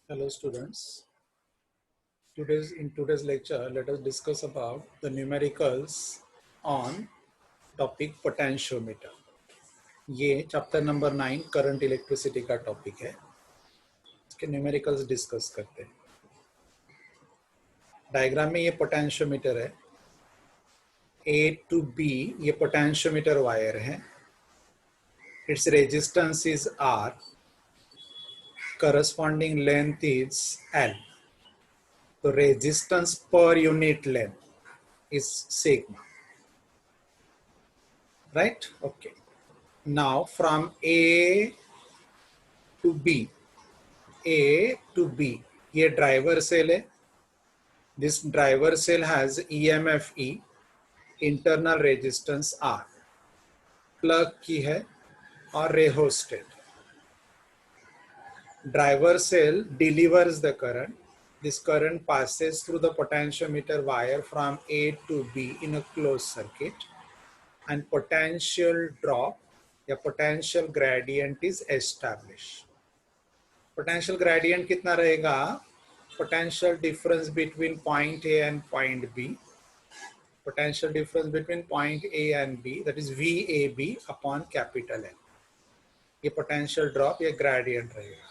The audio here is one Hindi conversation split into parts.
Hello students. In today's lecture, let us discuss about the numericals on topic potentiometer. ये चैप्टर नंबर 9 करंट इलेक्ट्रिसिटी का टॉपिक है. इसके न्यूमेरिकल्स डिस्कस करते हैं. डायग्राम में ये पोटेंशियोमीटर है. A to B ये पोटेंशियोमीटर वायर है. Its resistance is R. Corresponding length is L. So resistance per unit length is sigma. Right? Okay. Now from A to B, ये ड्राइवर सेल है. This driver cell has EMF E, internal resistance R, plug की है और rheostat. Driver cell delivers the current. This current passes through the potentiometer wire from A to B in a closed circuit, and potential drop या potential gradient is established. Potential gradient कितना रहेगा? Potential difference between point A and point B. Potential difference between point A and B, that is VAB upon capital N. ये potential drop या gradient रहेगा.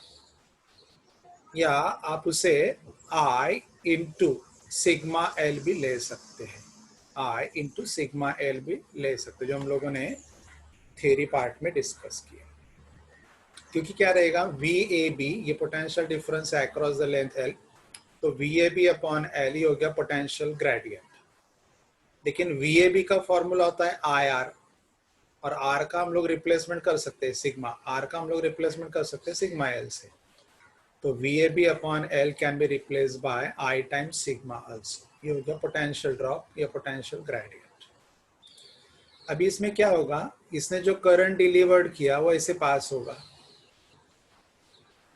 या आप उसे I into sigma L भी ले सकते हैं. I into sigma L भी ले सकते हैं, जो हम लोगों ने theory part में discuss किया. क्योंकि क्या रहेगा? VAB ये पोटेंशियल डिफरेंस है अक्रॉस द लेंथ L, तो VAB अपॉन L ही हो गया पोटेंशियल ग्रेडियंट. लेकिन VAB का फॉर्मूला होता है IR, और R का हम लोग रिप्लेसमेंट कर सकते हैं सिग्मा. R का हम लोग रिप्लेसमेंट कर सकते हैं सिग्मा L से. तो VAB upon L can be replace by I times sigma also. ये हो गया पोटेंशियल ड्रॉप या पोटेंशियल ग्रेडियंट. अभी इसमें क्या होगा? इसने जो करंट डिलीवर्ड किया वो ऐसे पास होगा.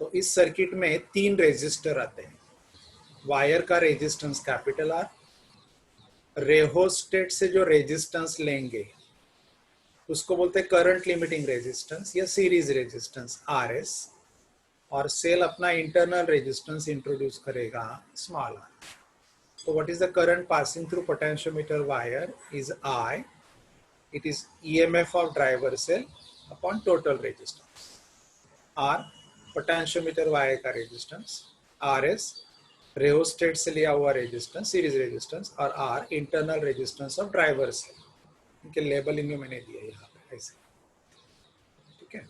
तो इस सर्किट में 3 रेजिस्टर आते हैं. वायर का रेजिस्टेंस कैपिटल R, रेहोस्टेट से जो रेजिस्टेंस लेंगे उसको बोलते हैं करंट लिमिटिंग रेजिस्टेंस या सीरीज रेजिस्टेंस RS, और सेल अपना इंटरनल रेजिस्टेंस इंट्रोड्यूस करेगा स्मॉल r. तो what is the current passing through potentiometer wire is I. It is EMF of driver cell upon total resistance. R potentiometer wire का रेजिस्टेंस, RS रेहोस्टेट से लिया हुआ रेजिस्टेंस सीरीज रेजिस्टेंस, और R internal resistance of driver cell. इनके लेबलिंग मैंने दिया यहाँ पे ऐसे. ठीक है.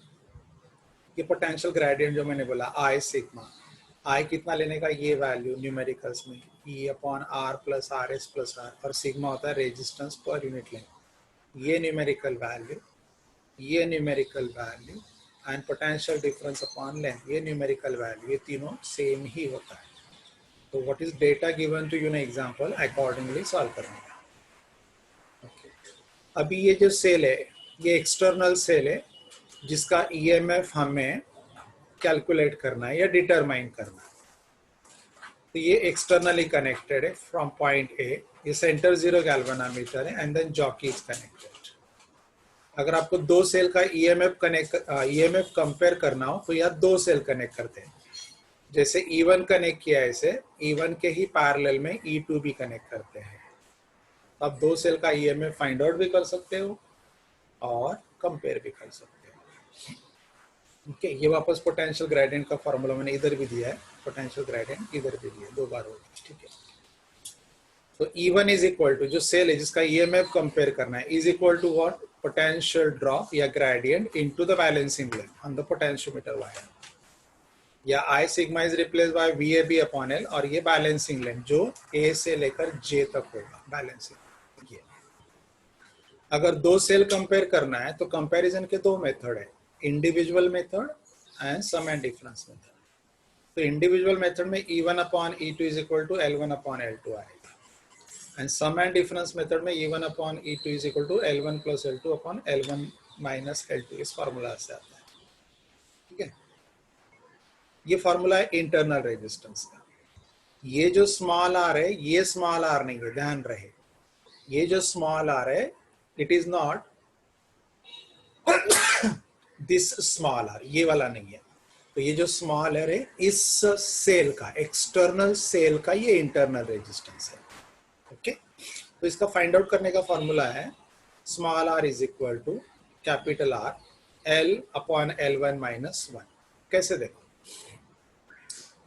ये पोटेंशियल ग्रेडियंट जो मैंने बोला I सिग्मा, I कितना लेने का? ये वैल्यू न्यूमेरिकल्स में E upon R plus RS plus R, और सिग्मा होता है रेजिस्टेंस पर यूनिट लेंथ. ये न्यूमेरिकल वैल्यू, ये numerical value, and potential difference upon length, ये न्यूमेरिकल वैल्यू, ये तीनों सेम ही होता है. तो what is data given to you ना एग्जांपल अकॉर्डिंगली सॉल्व करने का. ओके. अभी ये जो सेल है ये एक्सटर्नल सेल है जिसका EMF हमें कैलकुलेट करना है या डिटरमाइन करना है. तो ये एक्सटर्नली कनेक्टेड है फ्रॉम पॉइंट A. ये सेंटर जीरो गैल्वेनोमीटर है and then jockey is connected. अगर आपको 2 सेल का EMF कंपेयर करना हो तो यहाँ 2 सेल कनेक्ट करते हैं. जैसे E1 कनेक्ट किया है, इसे E1 के ही पैरेलल में E2 भी कनेक्ट करते हैं. आप 2 सेल का EMF फाइंड आउट भी कर सकते हो और कंपेयर भी कर सकते हो. ओके. ये वापस पोटेंशियल ग्रेडियंट का फॉर्मूला मैंने इधर भी दिया है, पोटेंशियल ग्रेडियंट इधर भी दिया है, 2 बार हो गया. ठीक है. तो E1 इज इक्वल टू, जो सेल है जिसका EMF कंपेयर करना है, is equal to what? Potential drop या gradient into the balancing length on the potentiometer wire. या I sigma is replace by VAB upon L, और ये बैलेंसिंग लेंथ जो A से लेकर J तक होगा बैलेंसिंग. अगर 2 सेल कंपेयर करना है तो कंपैरिजन के 2 मेथड है, individual method and sum and difference method. तो इंडिविजुअल मेथड में E1 upon E2 is equal to L1 upon L2 आएगा, and sum and difference method में E1 upon E2 is equal to L1 plus L2 upon L1 minus L2. इस फॉर्मूला से आता है. ठीक है. ये फॉर्मूला है इंटरनल रेजिस्टेंस का. ये जो स्मॉल r है ये स्मॉल r नहीं है, ध्यान रहे. ये जो स्मॉल r है it is not this small r, ये वाला नहीं है. तो ये जो स्मॉल आर है इस सेल का, एक्सटर्नल सेल का ये इंटरनल रेजिस्टेंस है। ओके, तो इसका फाइंड आउट करने का फॉर्मूला है small R is equal to capital R L upon L1 minus 1। कैसे देखो,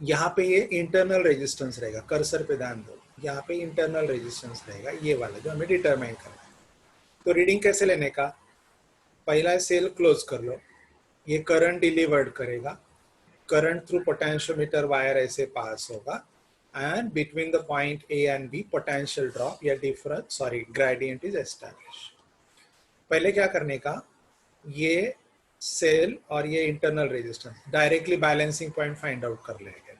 यहाँ पे ये इंटरनल रेजिस्टेंस रहेगा, कर्सर पे ध्यान दो, यहाँ पे इंटरनल रेजिस्टेंस रहेगा ये वाला जो हमें डिटरमाइन करना है। तो रीडिंग कैसे लेने का, पहला सेल क्लोज कर लो, ये करंट डिलीवर्ड करेगा, करंट थ्रू पोटेंशियोमीटर वायर ऐसे पास होगा and between the point A and B potential drop या डिफरेंस ग्रेडियंट इज एस्टैब्लिश। पहले क्या करने का, ये सेल और ये internal resistance directly balancing point find out कर लेंगे।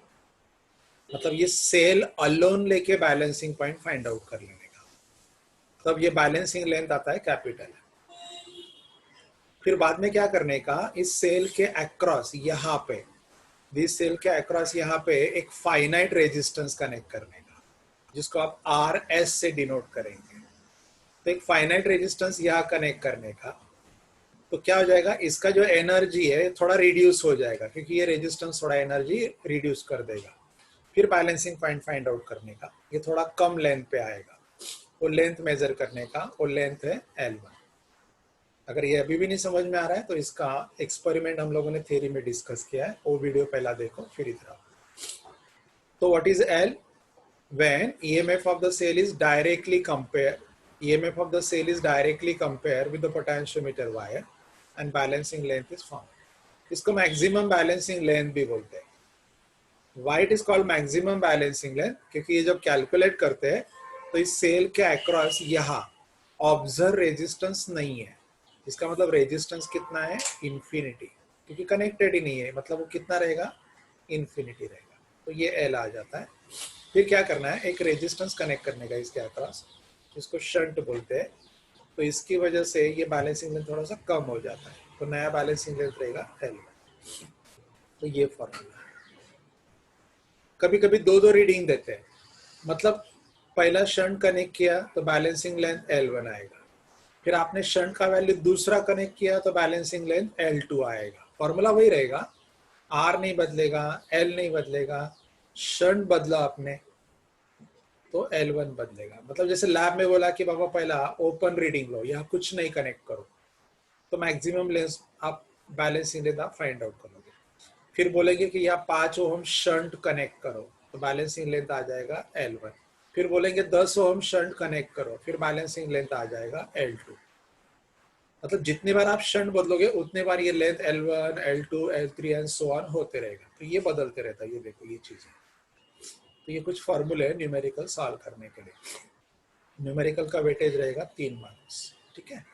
मतलब ये सेल अलोन लेके बैलेंसिंग पॉइंट फाइंड आउट कर लेने का, तब ये बैलेंसिंग लेंथ आता है कैपिटल। फिर बाद में क्या करने का, इस सेल के अक्रॉस यहाँ पे, दिस सेल के अक्रॉस यहाँ पे एक फाइनाइट रेजिस्टेंस कनेक्ट करने का, जिसको आप RS से डिनोट करेंगे। तो एक फाइनाइट रेजिस्टेंस यहाँ कनेक्ट करने का, तो क्या हो जाएगा, इसका जो एनर्जी है थोड़ा रिड्यूस हो जाएगा, क्योंकि ये रेजिस्टेंस थोड़ा एनर्जी रिड्यूस कर देगा। फिर बैलेंसिंग पॉइंट फाइंड आउट करने का, ये थोड़ा कम लेंथ पे आएगा, वो लेंथ मेजर करने का, वो लेंथ है L1। अगर ये अभी भी नहीं समझ में आ रहा है तो इसका एक्सपेरिमेंट हम लोगों ने थ्योरी में डिस्कस किया है, वो वीडियो पहला देखो फिर इधर आओ। तो what is L? When EMF of the cell is directly compared with the potentiometer wire and balancing length is found. इसको मैक्सिमम बैलेंसिंग लेंथ भी बोलते हैं। Why it is called maximum balancing length? क्योंकि ये जब कैलकुलेट करते हैं तो इस सेल के अक्रॉस यहाँ ऑब्जर्व रेजिस्टेंस नहीं है, इसका मतलब रेजिस्टेंस कितना है, इन्फिनिटी, क्योंकि कनेक्टेड ही नहीं है, मतलब वो कितना रहेगा, इन्फिनिटी रहेगा। तो ये L आ जाता है। फिर क्या करना है, एक रेजिस्टेंस कनेक्ट करने का इसके अक्रॉस, जिसको शंट बोलते हैं। तो इसकी वजह से ये बैलेंसिंग लेंथ थोड़ा सा कम हो जाता है, तो नया बैलेंसिंग लेंथ रहेगा L। तो ये फॉर्मूला है। कभी कभी दो रीडिंग देते हैं, मतलब पहला शंट कनेक्ट किया तो बैलेंसिंग लेंथ L1 आएगा, फिर आपने शंट का वैल्यू दूसरा कनेक्ट किया तो बैलेंसिंग लेंथ L2 आएगा। फॉर्मूला वही रहेगा, R नहीं बदलेगा, L नहीं बदलेगा, शंट बदला आपने तो L1 बदलेगा। मतलब जैसे लैब में बोला कि बाबा पहला ओपन रीडिंग लो, यहाँ कुछ नहीं कनेक्ट करो, तो मैक्सिमम लेंथ आप बैलेंसिंग लेंथ आप फाइंड आउट करोगे। फिर बोलेंगे कि यहाँ 5 ओम शंट कनेक्ट करो, तो बैलेंसिंग लेंथ आ जाएगा L1। फिर बोलेंगे 10 ओम शंट कनेक्ट करो, फिर बैलेंसिंग लेंथ आ जाएगा L2। मतलब जितनी बार आप शंट बदलोगे उतने बार ये length L1, L2, L3 and so on होते रहेगा। तो ये बदलते रहता है, ये देखो ये चीजें। तो ये कुछ फॉर्मूले है न्यूमेरिकल सॉल्व करने के लिए। न्यूमेरिकल का वेटेज रहेगा 3 मार्क्स, ठीक है।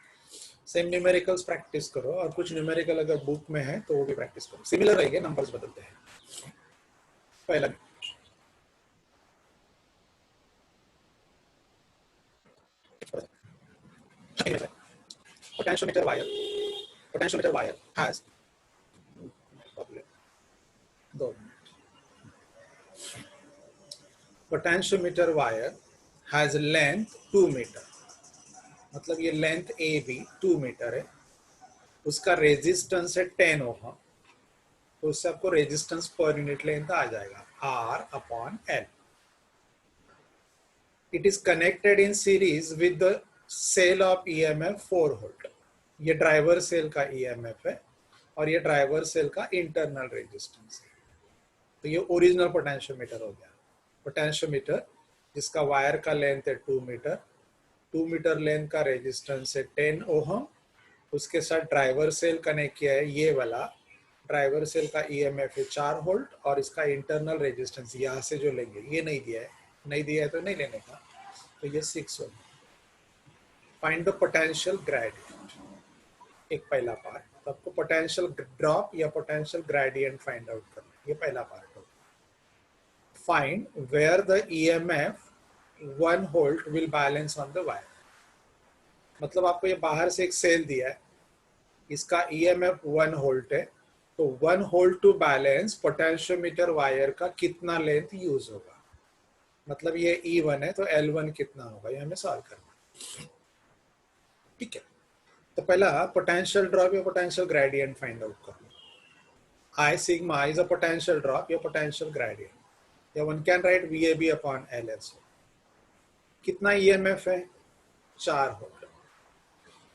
सेम न्यूमेरिकल्स प्रैक्टिस करो, और कुछ न्यूमेरिकल अगर बुक में है तो वो भी प्रैक्टिस करो, सिमिलर रहेंगे, नंबर्स बदलते हैं। पहला potentiometer wire has potentiometer wire has length 2 metre, मतलब ये लेंथ ए भी 2 मीटर है, उसका रेजिस्टेंस है 10 ओम, तो उससे आपको रेजिस्टेंस पर यूनिट लेंथ आ जाएगा R upon L। It is connected in series with the cell of EMF 4 volt. ये ड्राइवर सेल का EMF है और ये ड्राइवर सेल का इंटरनल रेजिस्टेंस है। तो ये ओरिजिनल पोटेंशियोमीटर हो गया। पोटेंशियोमीटर जिसका वायर का लेंथ है 2 मीटर, 2 मीटर लेंथ का रेजिस्टेंस है 10 ओम, उसके साथ ड्राइवर सेल कनेक्ट किया है, ये वाला ड्राइवर सेल का EMF है 4 वोल्ट, और इसका इंटरनल रेजिस्टेंस यहाँ से जो लेंगे, ये नहीं दिया है, नहीं दिया है तो नहीं लेने का, तो ये 6 ohm. Find the potential gradient, एक पहला पार्ट। तो आपको पोटेंशियल ड्रॉप या पोटेंशियल ग्रेडियंट फाइंड आउट करना है, ये पहला पार्ट हो। Find where the EMF 1 volt will balance on the wire. मतलब आपको ये बाहर से एक सेल दिया है, इसका EMF 1 वोल्ट है, तो 1 volt to balance potentiometer wire का कितना लेंथ यूज होगा। मतलब ये E1 है तो L1 कितना होगा, ये हमें सॉल्व करना है, ठीक है। तो पहला पोटेंशियल ड्रॉप या पोटेंशियल ग्रेडियंट फाइंड आउट करना। I sigma is a potential drop, a potential gradient. या one can write VAB upon L as well. कितना EMF है? 4 वोल्ट.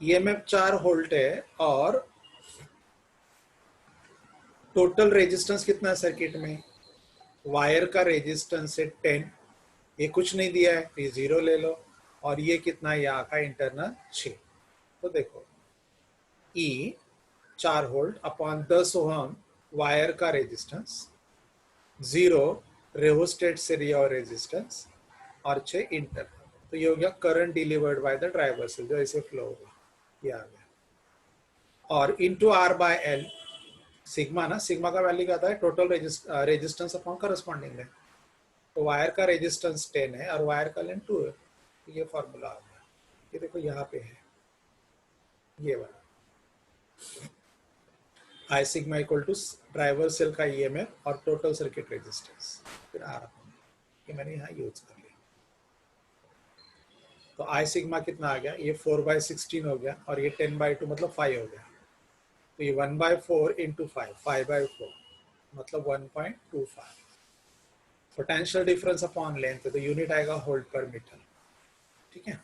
EMF 4 वोल्ट है और टोटल रेजिस्टेंस कितना है सर्किट में? वायर का रेजिस्टेंस है 10. ये कुछ नहीं दिया है, ये 0 ले लो. और ये कितना है यहाँ का इंटरनल 6. तो देखो E 4 volt upon 10 ohm wire का रेजिस्टेंस, 0 रेहोस्टेट से रिया रेजिस्टेंस और 6 इंटरनल. तो ये हो गया current delivered by the driver से जो ऐसे फ्लो होगा, ये आ गया. और into R by L, sigma ना, सिग्मा का वैल्यू क्या आता है? Total resistance upon corresponding length. तो वायर का रेजिस्टेंस 10 है और वायर का लेंथ 2 है. तो ये फॉर्मूला आ गया. ये देखो यहाँ पे है ये वाला, I sigma equal to driver cell का ईएमएफ और टोटल सर्किट रेजिस्टेंस. फिर आ रहा हूँ, ये मैंने यहाँ यूज कर लिया. तो आई सिग्मा कितना आ गया? ये 4/16 हो गया और ये 10/2 मतलब 5 हो गया. तो ये 1/4 इंटू 5/4 मतलब 1.25. पोटेंशियल डिफरेंस अपॉन लेंथ, तो यूनिट आएगा होल्ड पर मीटर. ठीक है.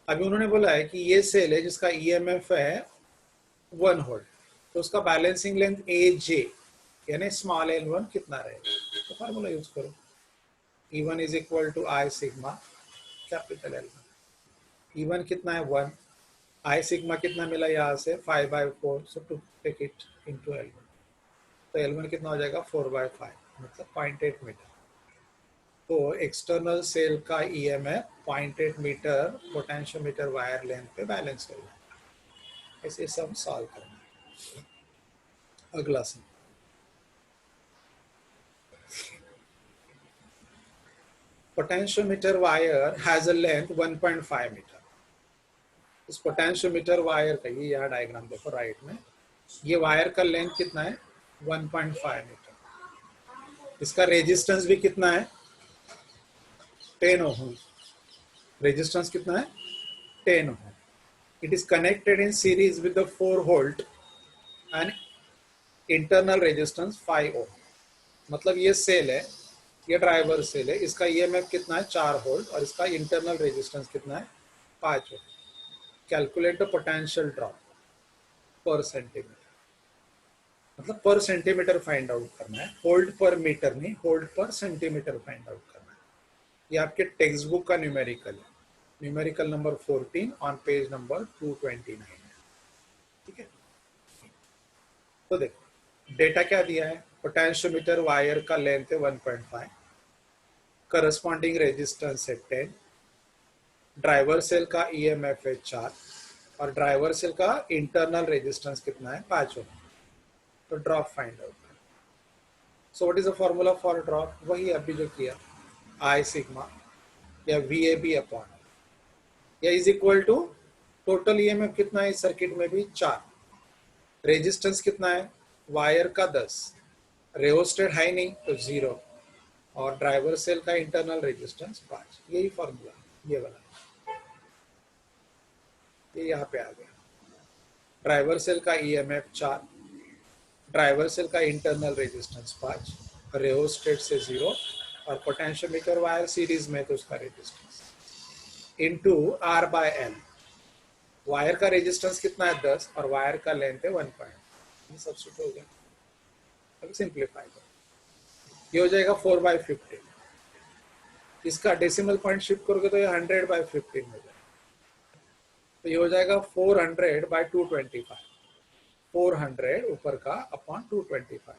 अभी उन्होंने बोला है कि ये सेल है जिसका ईएमएफ है 1 वोल्ट, तो उसका बैलेंसिंग लेंथ AJ यानी स्मॉल L1 कितना रहेगा? तो फार्मूला यूज करो. E1 is equal to I sigma capital L1. E1 कितना है? 1. आई सिग्मा कितना मिला यहाँ से? 5/4. So to take it into L1. तो L1 कितना हो जाएगा? 4/5 मतलब 0.8 मीटर. तो एक्सटर्नल सेल का EMF 0.8 metre potentiometer wire length पे बैलेंस हो जाएगा. ऐसे सब सॉल्व करना है. अगला sum, potentiometer wire has a length 1.5 metre. इस पोटेंशियोमीटर वायर का, ये यहाँ डायग्राम देखो राइट में, ये वायर का लेंथ कितना है? 1.5 मीटर. इसका रेजिस्टेंस भी कितना है? 10 ओम. रेजिस्टेंस कितना है? 10 ओम. It is connected in series with the 4 volt and internal resistance 5 ohm. मतलब ये सेल है, ये ड्राइवर सेल है, इसका ईएमएफ कितना है? 4 वोल्ट और इसका इंटरनल रेजिस्टेंस कितना है? 5 ओम. कैलकुलेट द पोटेंशियल ड्रॉप पर सेंटीमीटर. मतलब पर सेंटीमीटर फाइंड आउट करना है, होल्ड पर मीटर नहीं, होल्ड पर सेंटीमीटर फाइंड आउट करना है. ये आपके टेक्स्ट बुक का न्यूमेरिकल है, numerical number 14 on page number 229 है. ठीक है. तो देखो डेटा क्या दिया है? पोटेंशियोमीटर वायर का लेंथ है 1.5, करस्पॉन्डिंग रेजिस्टेंस है 10, ड्राइवर सेल का ईएमएफ है 4 और ड्राइवर सेल का इंटरनल रेजिस्टेंस कितना है? 5 ओम. तो drop find out. So what is the formula for drop? वही अभी जो किया, आई सिग्मा या VAB अपॉन या is equal to total EMF कितना है इस सर्किट में भी? 4. रेजिस्टेंस कितना है? वायर का 10, रेओस्टेट हाई नहीं तो 0 और ड्राइवर सेल का इंटरनल रेजिस्टेंस 5. यही फॉर्मूला ये वाला, ये यहाँ पे आ गया. ड्राइवर सेल का ईएमएफ 4, ड्राइवर सेल का इंटरनल रेजिस्टेंस 5, रेओस्टेट से 0 और पोटेंशियोमीटर वायर सीरीज में तो उसका resistance into R by L. Wire का रेजिस्टेंस कितना है? 10 और वायर का लेंथ है 1. ये सब्स्टिट्यूट हो गया. अभी सिंप्लीफाई करो, ये हो जाएगा 4/15. इसका डेसिमल पॉइंट शिफ्ट करोगे तो ये 100/15 हो जाएगा. तो ये हो जाएगा 400/225. 400 ऊपर का अपॉन 225.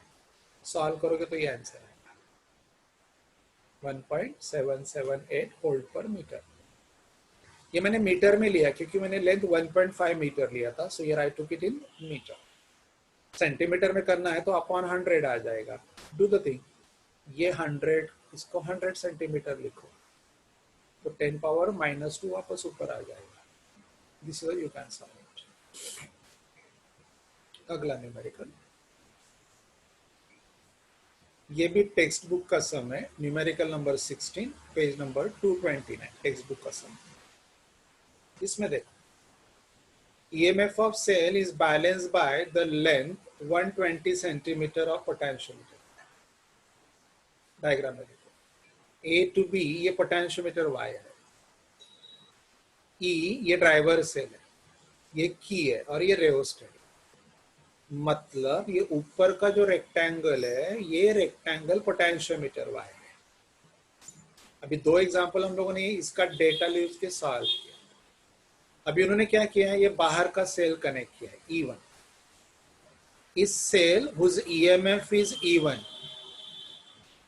सॉल्व करोगे तो ये आंसर आएगा 1.778 वोल्ट पर मीटर. ये मैंने मीटर में लिया क्योंकि मैंने लेंथ 1.5 मीटर लिया था. सो ये I took it in metre. Centimetre में करना है तो अपॉन 100 आ जाएगा. डू द थिंग, ये 100, इसको 100 सेंटीमीटर लिखो तो 10⁻⁻2 वापस ऊपर आ जाएगा. This way you can solve it. अगला न्यूमेरिकल, ये भी टेक्स्ट बुक का सम है, numerical number 16 page number 229 text book का सम. इसमें देखो EMF of cell is balanced by the length 120 centimeter of potentiometer. Diagram में देखो, A to B ये पोटेंशियोमीटर Y है, E ये ड्राइवर सेल है, ये की है और ये रेओस्टेट। मतलब ये ऊपर का जो रेक्टेंगल है ये रेक्टेंगल पोटेंशियोमीटर Y है। अभी दो एग्जांपल हम लोगों ने इसका डेटा यूज के सॉल्व किया। अभी उन्होंने क्या किया है, ये बाहर का सेल कनेक्ट किया है E1। इस cell whose EMF is E1,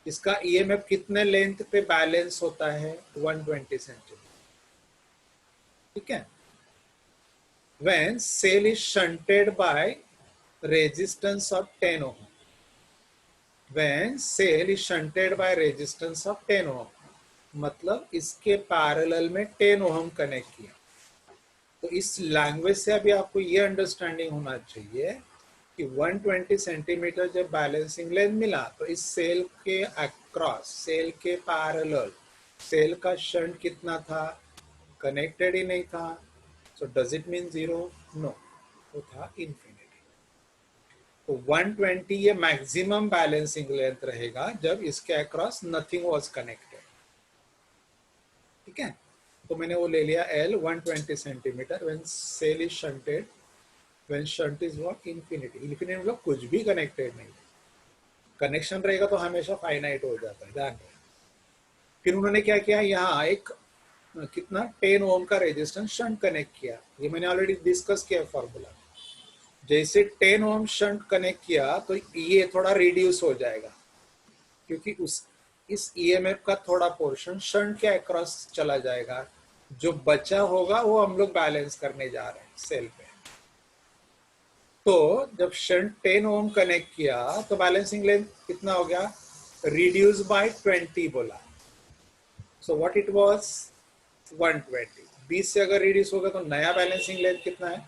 इसका EMF कितने लेंथ पे बैलेंस होता है, 120 सेंटीमीटर। ठीक है। When cell is shunted by resistance of 10 ohm, when cell is shunted by resistance of 10 ohm, मतलब इसके पैरेलल में 10 ओम कनेक्ट किया। तो इस लैंग्वेज से अभी आपको ये अंडरस्टैंडिंग होना चाहिए कि 120 सेंटीमीटर जब बैलेंसिंग लेंथ मिला तो इस सेल के अक्रॉस, सेल के पैरेलल, सेल का शंट कितना था, कनेक्टेड ही नहीं था। So does it mean zero? No, वो था इंफिनिटी। तो 120 ये मैक्सिमम बैलेंसिंग लेंथ रहेगा जब इसके अक्रॉस नथिंग वाज कनेक्टेड। ठीक है। तो मैंने वो ले लिया L 120 centimetre when cell is shunted, when shunt is what, infinity. Infinity मतलब कुछ भी कनेक्टेड नहीं, कनेक्शन रहेगा तो हमेशा फाइनाइट हो जाता है, ध्यान रखना। फिर उन्होंने क्या किया, यहाँ एक कितना 10 ओम का रेजिस्टेंस शंट कनेक्ट किया। ये मैंने ऑलरेडी डिस्कस किया फॉर्मूला। जैसे 10 ओम शंट कनेक्ट किया तो ये थोड़ा रिड्यूस हो जाएगा, क्योंकि इस EMF का थोड़ा पोर्शन शंट के अक्रॉस चला जाएगा। जो बचा होगा वो हम लोग बैलेंस करने जा रहे हैं सेल पे। तो जब शंट 10 ओम कनेक्ट किया तो बैलेंसिंग लेंथ कितना हो गया, रिड्यूस बाय 20 बोला। So what it was, 120। 20 से अगर रिड्यूस होगा तो नया बैलेंसिंग लेंथ कितना है,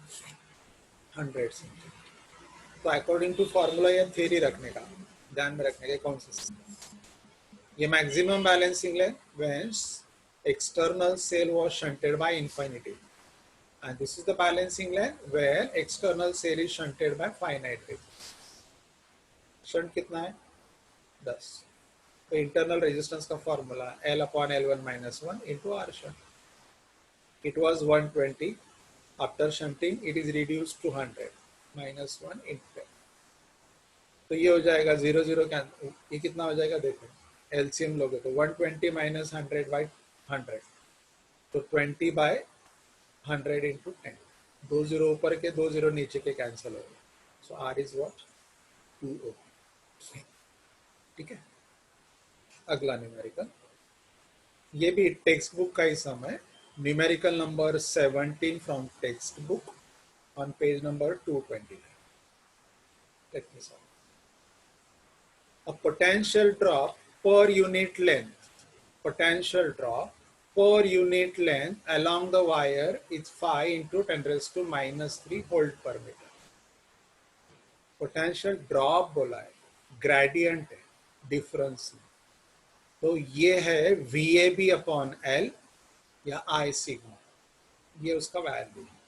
100 सेंटीमीटर। तो अकॉर्डिंग टू फॉर्मूला या थ्योरी रखने का, ध्यान में रखने का कौन सा, ये maximum balancing length when external cell was shunted by infinity, and this is the balancing length where external cell is shunted by finite resistance. Shunt कितना है, 10। तो इंटरनल रेजिस्टेंस का formula L upon L1 minus 1 into R shunt. It was 120. After shunting, it is reduced to 100 minus 1 into 10. तो ये हो जाएगा 0 0 कैंसिल, ये कितना हो जाएगा देखो, एलसीएम लोगे तो 120 माइनस 100 बाई 100, तो 20 बाय 100 इंटू 10। 2 0 ऊपर के 2 0 नीचे के कैंसिल हो गए। सो आर इज व्हाट, 2 ओम। ठीक है। अगला न्यूमेरिकल, ये भी टेक्स्ट बुक का ही सम है। Numerical number 17 from text book on page number 229। Let me solve. A potential drop per unit length, potential drop per unit length along the wire is 5 into 10 raised to minus 3 volt per meter. Potential drop बोला है, ग्रेडियंट है, डिफरेंस। तो ये है VAB अपॉन L या I सिग्मा, ये उसका वैल्यू है।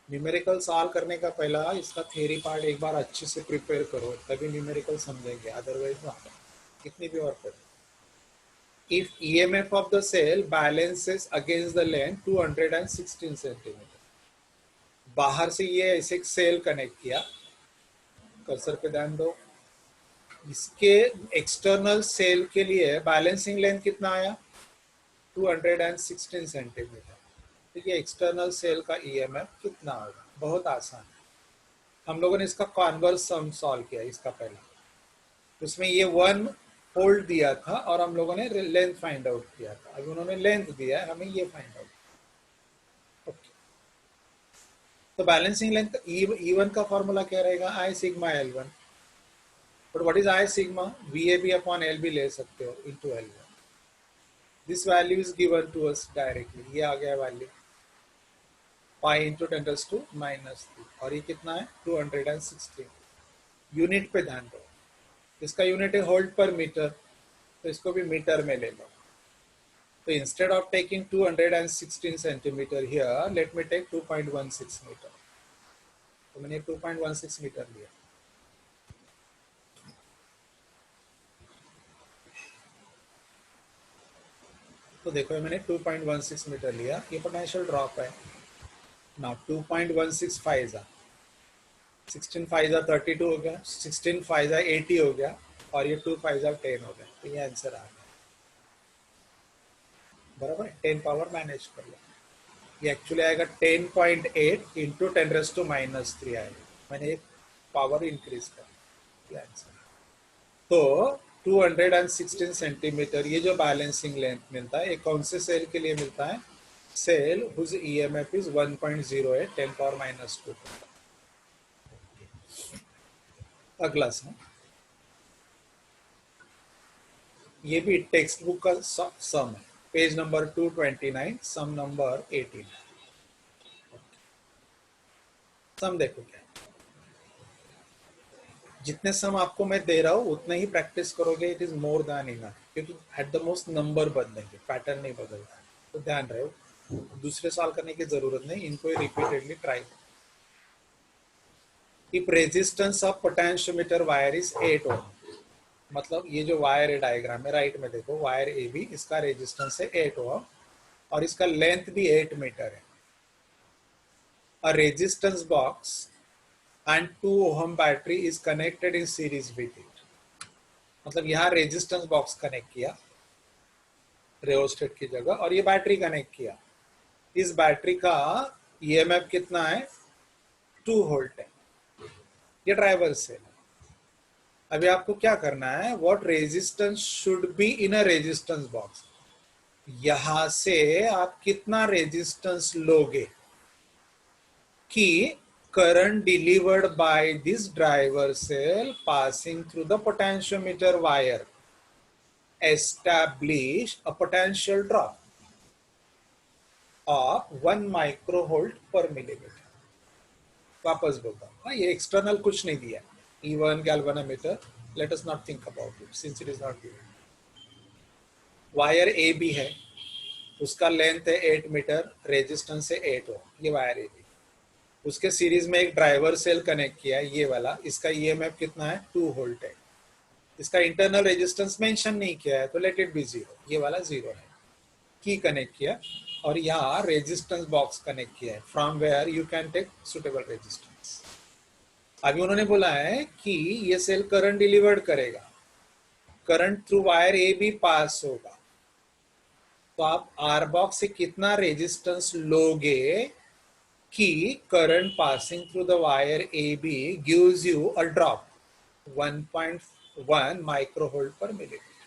न्यूमेरिकल सॉल्व करने का पहला इसका थ्योरी पार्ट एक बार अच्छे से प्रिपेयर करो, तभी न्यूमेरिकल समझेंगे, अदरवाइज ना कितनी भी और पढ़ो। If EMF of the cell balances against the length 216 centimetre, बाहर से ये ऐसे एक सेल कनेक्ट किया, कर्सर पे ध्यान दो, इसके एक्सटर्नल सेल के लिए बैलेंसिंग लेंथ कितना आया, 216 सेंटीमीटर। तो ये एक्सटर्नल सेल का EMF कितना होगा, बहुत आसान है। हम लोगों ने इसका कॉन्वर्स सम सॉल्व किया इसका पहला, उसमें ये 1 वोल्ट दिया था और हम लोगों ने लेंथ फाइंड आउट किया था। अभी उन्होंने लेंथ दिया है, हमें ये फाइंड आउट। ओके, तो बैलेंसिंग लेंथ E1 का फॉर्मूला क्या रहेगा, I sigma L1। But what is I sigma, VAB upon L भी ले सकते हो into L1। This value is given to us directly, ये आ गया value 5 into 10 raised to minus 3, और ये कितना है 216। यूनिट पे ध्यान दो, इसका यूनिट है होल्ट पर मीटर, तो इसको भी मीटर में ले लो। So instead of taking 216 centimeter here, let me take 2.16 meter. तो मैंने 2.16 मीटर लिया. तो देखो ये मैंने 2.16 मीटर लिया. ये पोटेंशियल ड्रॉप है. Now 2.16 5 जा 16 5 जा 32 हो गया. 16 5 जा 80 हो गया. और ये 2 5 जा 10 हो गया. तो ये आंसर आ गया. बराबर है. 10 पावर मैनेज कर लो. ये एक्चुअली आएगा 10.8 इंटू 10⁻³ आएगा. मैंने एक पावर इंक्रीज कर दिया. तो 216 सेंटीमीटर ये जो बैलेंसिंग लेंथ मिलता है, ये कौन से सेल के लिए मिलता है? Cell whose EMF is 1.08 10⁻². अगला सम, ये भी टेक्स्ट बुक का सम है. पेज नंबर 229, सम नंबर 18. सम देखो क्या, जितने सम आपको मैं दे रहा हूँ उतने ही प्रैक्टिस करोगे. It is more than enough, क्योंकि एट द मोस्ट नंबर बदलेंगे, पैटर्न नहीं बदलता है. तो ध्यान रहो, दूसरे सवाल करने की जरूरत नहीं, इनको repeatedly try. If resistance of potentiometer wire is 8 ओम, मतलब ये जो वायर है डायग्राम में राइट में देखो, वायर ए बी, इसका रेजिस्टेंस है 8 ओम और इसका लेंथ भी 8 मीटर है. A resistance box and 2 ohm battery is connected in series with it. मतलब यहाँ रेजिस्टेंस बॉक्स कनेक्ट किया रियोस्टेट की जगह, और ये बैटरी कनेक्ट किया. इस बैटरी का EMF कितना है? 2 वोल्ट है. ये ड्राइवर सेल है. अभी आपको क्या करना है? What resistance should be in a resistance box. यहां से आप कितना रेजिस्टेंस लोगे कि current delivered by this driver cell passing through the potentiometer wire establish a potential drop of 1 microvolt per millimeter. वापस बोलता हूँ, ये एक्सटर्नल कुछ नहीं दिया. E1 galvanometer, let us not think about it since it is not given. Wire A B है, उसका लेंथ है 8 मीटर, रेजिस्टेंस है 8 ओम. ये वायर ए बी, उसके सीरीज में एक ड्राइवर सेल कनेक्ट किया है, ये वाला. इसका EMF कितना है? 2 वोल्ट है. इसका इंटरनल रेजिस्टेंस मेंशन नहीं किया है, तो लेट इट बी 0. ये वाला 0 है. की कनेक्ट किया और यहाँ रेजिस्टेंस बॉक्स कनेक्ट किया है, from where you can take suitable resistance. अभी उन्होंने बोला है कि ये सेल करंट डिलीवर्ड करेगा, current through wire A B pass होगा. तो आप आर बॉक्स से कितना रेजिस्टेंस लोगे कि current passing through the wire AB gives you a drop 1.1 microvolt per millimeter.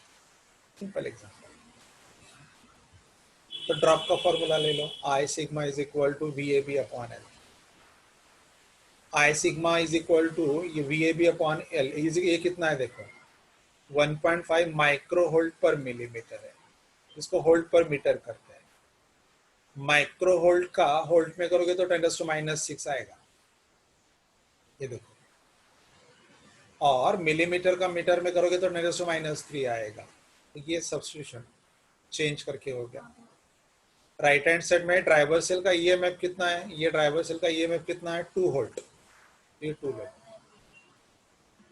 Simple example. तो ड्रॉप का फॉर्मूला ले लो. I sigma is equal to VAB upon L. I sigma is equal to ये VAB upon L. ये कितना है देखो, 1.5 माइक्रोवोल्ट पर मिलीमीटर है. इसको वोल्ट पर मीटर करते हैं. माइक्रोवोल्ट का वोल्ट में करोगे तो 10⁻⁶ आएगा, ये देखो. और मिलीमीटर का मीटर में करोगे तो 10⁻³ आएगा. तो ये सब्स्टिट्यूशन चेंज करके हो गया. राइट हैंड साइड में ड्राइवर सेल का EMF कितना है? ये ड्राइवर सेल का EMF कितना है? 2 वोल्ट. ये 2 वोल्ट.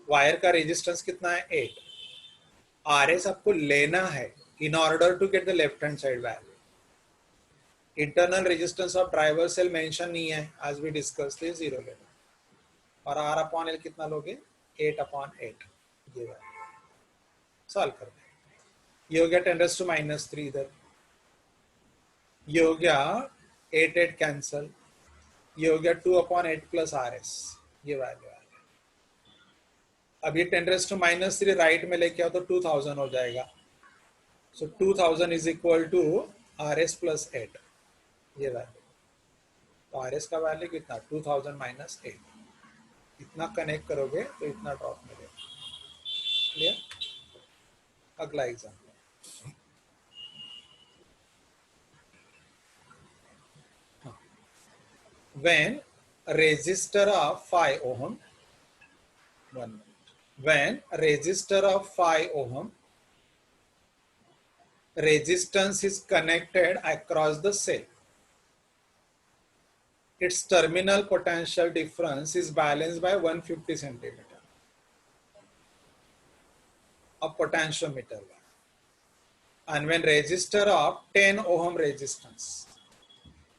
वायर का रेजिस्टेंस कितना है? 8. RS आपको लेना है in order to get the left hand side value. Internal resistance of driver cell mention नहीं है, आज भी डिस्कस थे, 0 लेना. और R अपॉन L कितना लोगे? 8/8. ये सॉल्व कर दे. ये हो गया 10⁻³ इधर. ये हो गया 8 कैंसल. ये हो गया 2/8 प्लस RS. ये वैल्यू आ गया. अब ये 10⁻³ राइट में लेके आओ तो 2000 हो जाएगा. So 2000 is equal to RS plus 8. ये वैल्यू. तो RS का वैल्यू कितना? 2000 माइनस 8. इतना कनेक्ट करोगे तो इतना ड्रॉप मिलेगा. क्लियर? अगला example. When a resistor of 5 ohm, 1 minute. When a resistor of 5 ohm resistance is connected across the cell. Its terminal potential difference is balanced by 150 centimeter of potentiometer. And when resistor of 10 ohm resistance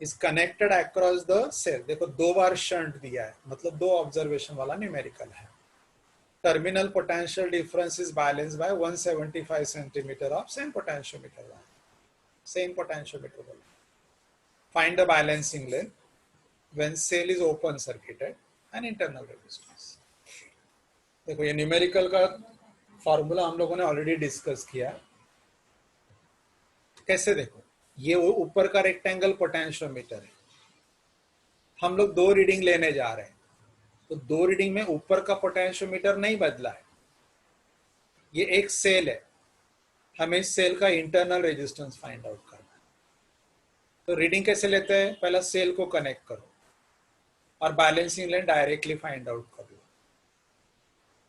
is connected across the cell, देखो दो बार शंट दिया है, मतलब दो ऑब्जर्वेशन वाला न्यूमेरिकल है. Terminal potential difference is balanced by 175 centimeter of same potentiometer. Same potentiometer. Find the balancing length when cell is open circuited and internal resistance. देखो ये न्यूमेरिकल का फॉर्मूला हम लोगों ने ऑलरेडी डिस्कस किया. कैसे देखो, ये ऊपर का रेक्टेंगल पोटेंशियोमीटर है, हम लोग दो रीडिंग लेने जा रहे हैं, तो दो रीडिंग में ऊपर का पोटेंशियोमीटर नहीं बदला है. ये एक सेल है, हमें इस सेल का इंटरनल रेजिस्टेंस फाइंड आउट करना है. तो रीडिंग कैसे लेते हैं, पहला सेल को कनेक्ट करो और balancing length directly find out कर लो.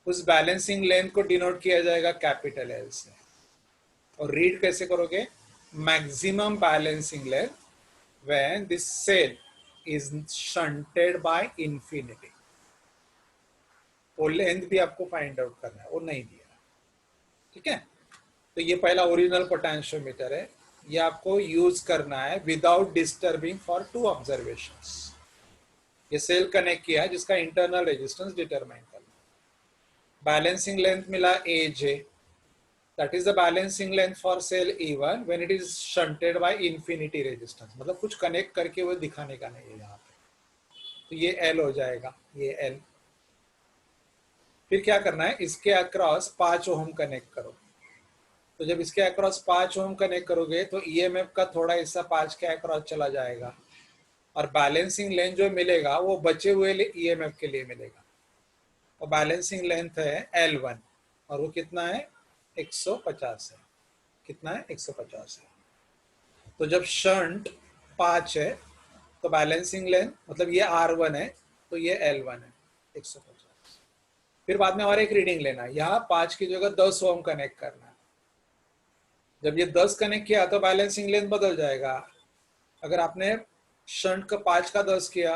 उस बैलेंसिंग लेंथ को डिनोट किया जाएगा कैपिटल एल से. और रीड कैसे करोगे, maximum balancing length when this cell is shunted by infinity. वो लेंथ भी आपको फाइंड आउट करना है, वो नहीं दिया. ठीक है, तो ये पहला ओरिजिनल पोटेंशियोमीटर है, ये आपको यूज करना है without disturbing for two observations. ये सेल कनेक्ट किया है जिसका इंटरनल रेजिस्टेंस डिटरमाइन करना. बैलेंसिंग लेंथ मिला AJ, that is the balancing length for cell E1 when it is shunted by infinity resistance. मतलब कुछ कनेक्ट करके वो दिखाने का नहीं है यहाँ पे. तो ये L हो जाएगा, ये L. फिर क्या करना है, इसके अक्रॉस 5 ओम कनेक्ट करो. तो जब इसके अक्रॉस 5 ओम कनेक्ट करोगे तो EMF का थोड़ा हिस्सा 5 के अक्रॉस चला जाएगा और बैलेंसिंग लेंथ जो मिलेगा वो बचे हुए EMF के लिए मिलेगा. और बैलेंसिंग लेंथ है L1 और वो कितना है, 150 है. कितना है, 150 है. तो जब शंट 5 है तो बैलेंसिंग लेंथ, मतलब ये R1 है तो ये L1 है, 150. फिर बाद में और एक रीडिंग लेना है, यहाँ 5 की जगह 10 ओम कनेक्ट करना है. जब ये 10 कनेक्ट किया तो बैलेंसिंग लेंथ बदल जाएगा. अगर आपने शंट का 5 का 10 किया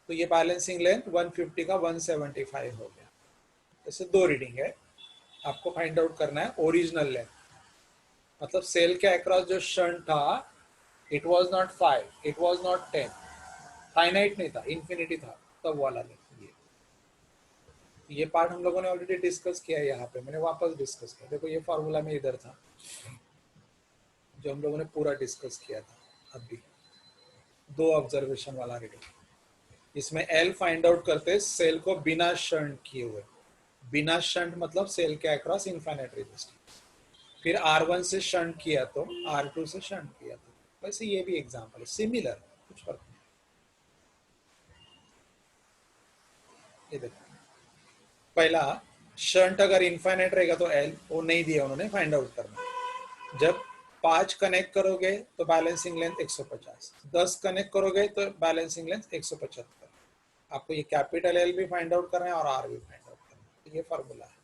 तो ये बैलेंसिंग लेंथ 150 का 175 हो गया. ऐसे दो रीडिंग है, आपको फाइंड आउट करना है ओरिजिनल लेंथ. मतलब सेल के अक्रॉस जो शंट था, it was not 5, it was not 10, finite नहीं था, इंफिनिटी था, तब वाला लेंथ. ये पार्ट हम लोगों ने ऑलरेडी डिस्कस किया है, यहाँ पे मैंने वापस डिस्कस किया. देखो ये फॉर्मूला में इधर था जो हम लोगों ने पूरा डिस्कस किया था. अभी दो ऑब्जर्वेशन वाला रीडिंग, इसमें L फाइंड आउट करते सेल को बिना शंट किए हुए. बिना शंट मतलब सेल के अक्रॉस इनफाइनाइट रेजिस्टेंस. फिर R1 से शंट किया तो R2 से शंट किया तो. वैसे ये भी एग्जांपल है, सिमिलर, कुछ फर्क नहीं. ये देखो, पहला शंट अगर इनफाइनाइट रहेगा तो L, वो नहीं दिया उन्होंने, फाइंड आउट करना. जब 5 कनेक्ट करोगे तो बैलेंसिंग लेंथ 150, 10 कनेक्ट करोगे तो बैलेंसिंग लेंथ 175. आपको ये कैपिटल L भी फाइंड आउट करना है और R भी फाइंड आउट करना है. तो ये फॉर्मूला है.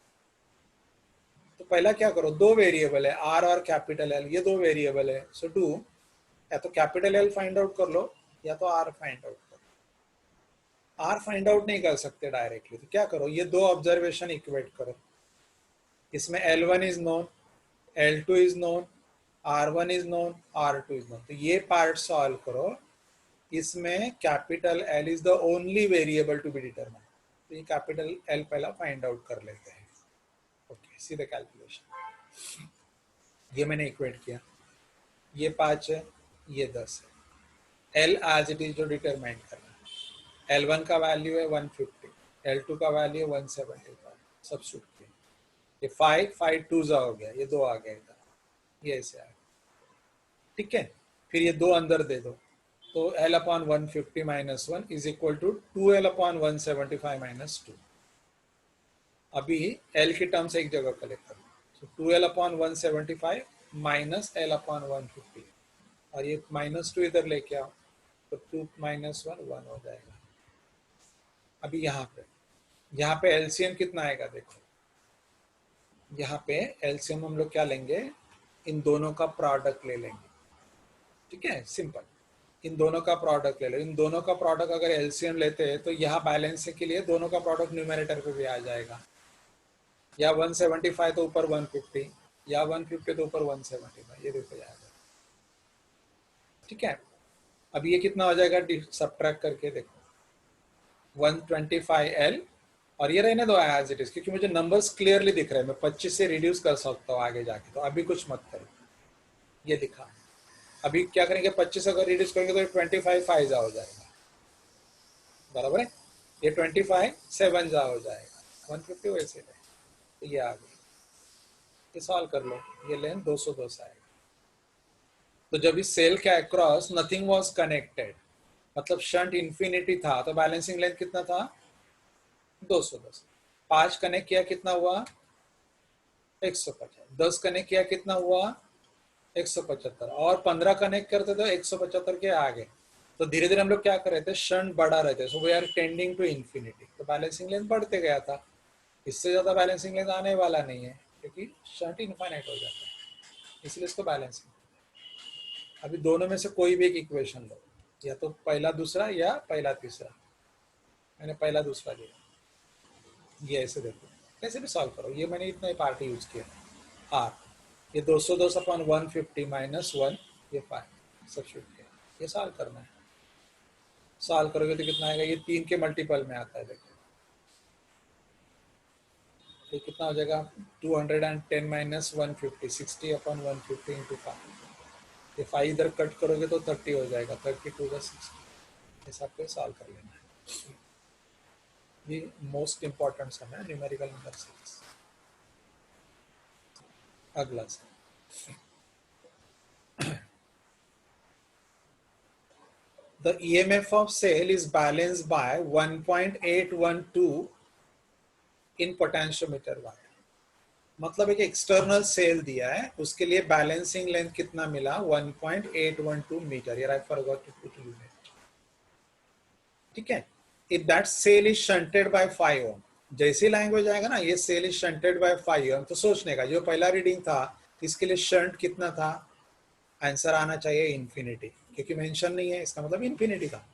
तो पहला क्या करो, दो वेरिएबल है R और कैपिटल L, ये दो वेरिएबल है. सो डू, या तो कैपिटल L फाइंड आउट कर लो या तो R फाइंड आउट कर लो. R फाइंड आउट नहीं कर सकते डायरेक्टली, तो क्या करो, ये दो ऑब्जर्वेशन इक्वेट करो. इसमें L1 is known, L2 is known, R1 is known, R2 is known. तो ये पार्ट सॉल्व करो. इसमें capital L is the only variable to be determined. तो ये कैपिटल L पहला फाइंड आउट कर लेते हैं. Okay, see the calculation. ये मैंने इक्वेट किया, ये 5 है, ये 10 है. L एज इट इज जो डिटरमाइन करना है. L1 का वैल्यू है 150, L2 का वैल्यू है 175. सब्स्टिट्यूट किया, ये 5 2 हो गया, ये 2 आ गया इधर, ये ऐसे आ गया. ठीक है, फिर ये 2 अंदर दे दो. तो L upon 150 minus 1 is equal to 2L upon 175 minus 2. अभी L की टर्म्स एक जगह कलेक्ट करो. तो 2L upon 175 minus L upon 150, और ये माइनस 2 इधर लेके आओ तो 2 माइनस 1 1 हो जाएगा. अभी यहाँ पे एलसीएम कितना आएगा देखो. यहाँ पे एलसीएम हम लोग क्या लेंगे, इन दोनों का प्रोडक्ट ले लेंगे, ठीक है, सिंपल। इन दोनों का प्रोडक्ट ले लो, इन दोनों का प्रोडक्ट अगर एलसीएम लेते हैं तो यहाँ बैलेंसिंग के लिए दोनों का प्रोडक्ट न्यूमरेटर पे भी आ जाएगा, या 175 तो ऊपर 150, या 150 तो ऊपर 175, ये देखो जाएगा, ठीक है। अब ये कितना हो जाएगा सब्ट्रैक्ट करके देखो, 125L, और ये रहने दो एज इट इज, क्योंकि मुझे नंबर्स क्लियरली दिख रहे हैं, मैं 25 से रिड्यूस कर सकता हूँ आगे जाके, तो अभी कुछ मत करो, ये दिखा। अभी क्या करेंगे, 25 अगर रिड्यूस करेंगे तो 25 फाइजा हो जाएगा, बराबर है, ये 25 7 जा हो जाएगा, 150 वैसे है, तो ये आ गई, ये सॉल्व कर लो, ये लेन 202 से आएगा। तो जब इस सेल के अक्रॉस नथिंग वाज कनेक्टेड, मतलब शंट इंफिनिटी था, तो बैलेंसिंग लेंथ कितना था, 210। 5 कनेक्ट किया कितना हुआ, 150। 10 कनेक्ट किया कितना हुआ, 175, और 15 कनेक्ट करते तो 175 के आगे। तो धीरे धीरे हम लोग क्या कर रहे थे, शंट बढ़ा रहे थे, so we are tending to infinity, तो बैलेंसिंग लेंथ बढ़ते गया था। इससे ज्यादा बैलेंसिंग लेंथ आने वाला नहीं है, क्योंकि शंट इनफाइनाइट हो जाता है, इसलिए इसको बैलेंसिंग। अभी दोनों में से कोई भी एक इक्वेशन लो, या तो पहला दूसरा या पहला तीसरा, मैंने पहला दूसरा लिया, ये ऐसे देखो, कैसे भी सॉल्व करो, ये मैंने इतना ही पार्ट यूज किया, आर, ये 210 अपॉन 150 माइनस 1, ये 5 सब्स्टिट्यूट किया, ये सॉल्व करना है। सॉल्व करोगे तो कितना आएगा, ये 3 के मल्टीपल में आता है, देखो ये कितना हो जाएगा, 210 माइनस 150, 60 अपॉन 150 इंटू 5, ये 5 इधर कट करोगे तो 30 हो जाएगा, 32 का 60, इस आपको सॉल्व कर लेना है। ये मोस्ट इंपॉर्टेंट सम है न्यूमेरिकल नंबर सीरीज। अगला सम, the EMF of cell is balanced by 1.812 in potentiometer wire। मतलब एक एक्सटर्नल सेल दिया है, उसके लिए बैलेंसिंग लेंथ कितना मिला, 1.812 मीटर, यार I forgot to put unit, ठीक है। If that cell is shunted by 5 ohm, जैसी लैंग्वेज आएगा ना, ये cell is shunted by 5 ohm, तो सोचने का, जो पहला रीडिंग था इसके लिए शंट कितना था, आंसर आना चाहिए इन्फिनिटी, क्योंकि मेंशन नहीं है, इसका मतलब इन्फिनिटी था।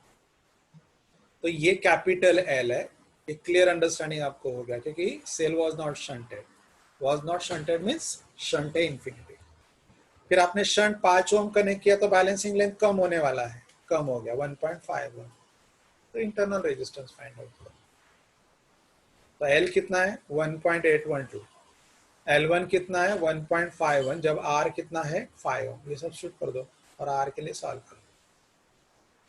तो ये कैपिटल एल है, एक क्लियर अंडरस्टैंडिंग आपको हो गया, क्योंकि cell was not shunted, was not shunted means shunt है इन्फिनिटी। फिर आपने शंट 5 ओम कनेक्ट किया तो बैलेंसिंग लेंथ कम होने वाला है, कम हो गया 1.51, तो इंटरनल रेजिस्टेंस फाइंड आउट करो। तो एल कितना है, 1.812, L1 कितना है, 1.51, जब R कितना है 5 ओम, ये सब शूट कर दो और R के लिए सॉल्व करो।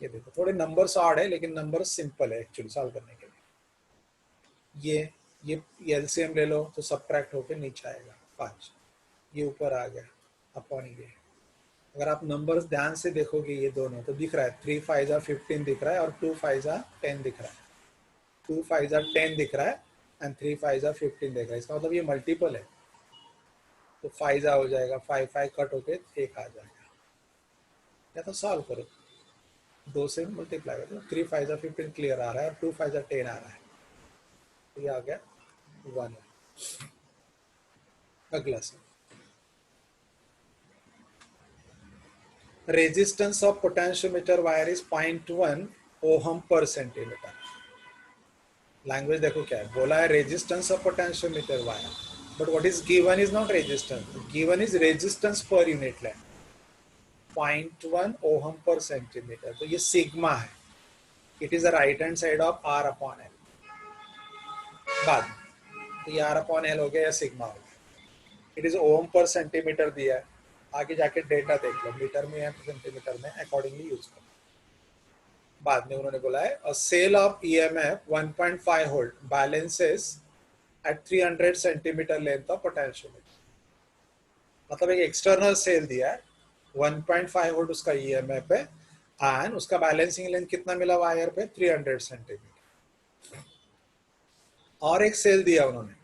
ये देखो थोड़े नंबर्स ऑड है, लेकिन नंबर सिंपल है एक्चुअली सॉल्व करने के लिए। ये एलसीएम ले लो तो सबट्रैक्ट होकर नीचे आएगा 5, ये ऊपर आ गया अपॉन ये। अगर आप नंबर्स ध्यान से देखोगे ये दोनों, तो दिख रहा है 3 5 15 दिख रहा है, और 2 5 10 दिख रहा है, 2 5 10 दिख रहा है, एंड 3 5 15 दिख रहा है, इसका मतलब ये मल्टीपल है, तो 5 हो जाएगा, 5 5 कट होके 1 आ जाएगा। या तो सॉल्व करो, 2 से मल्टीप्लाई करो, 3 5 15 क्लियर आ रहा है, और 2 5 10 आ रहा है, तो ये आ गया 1। अगला से, resistance of potentiometer wire is 0.1 ohm पर सेंटीमीटर। लैंग्वेज देखो क्या है, बोला है resistance of potentiometer wire, but what is given is not resistance, given is resistance per unit length, 0.1 ohm पर सेंटीमीटर, तो ये सिग्मा है, it is the right hand side of R upon L। बाद में तो ये R अपॉन L हो गया या सिग्मा हो गया, इट इज ओम पर सेंटीमीटर दिया है, आगे जाके डेटा देख लो मीटर में या सेंटीमीटर में, अकॉर्डिंगली यूज करो। बाद में उन्होंने बोला है a cell of EMF 1.5 volt balances at 300 centimetre length of potentiometer. मतलब एक एक्सटर्नल सेल दिया है, 1.5 वोल्ट उसका EMF है, एंड उसका बैलेंसिंग लेंथ कितना मिला वायर पे, 300 सेंटीमीटर। और एक सेल दिया उन्होंने,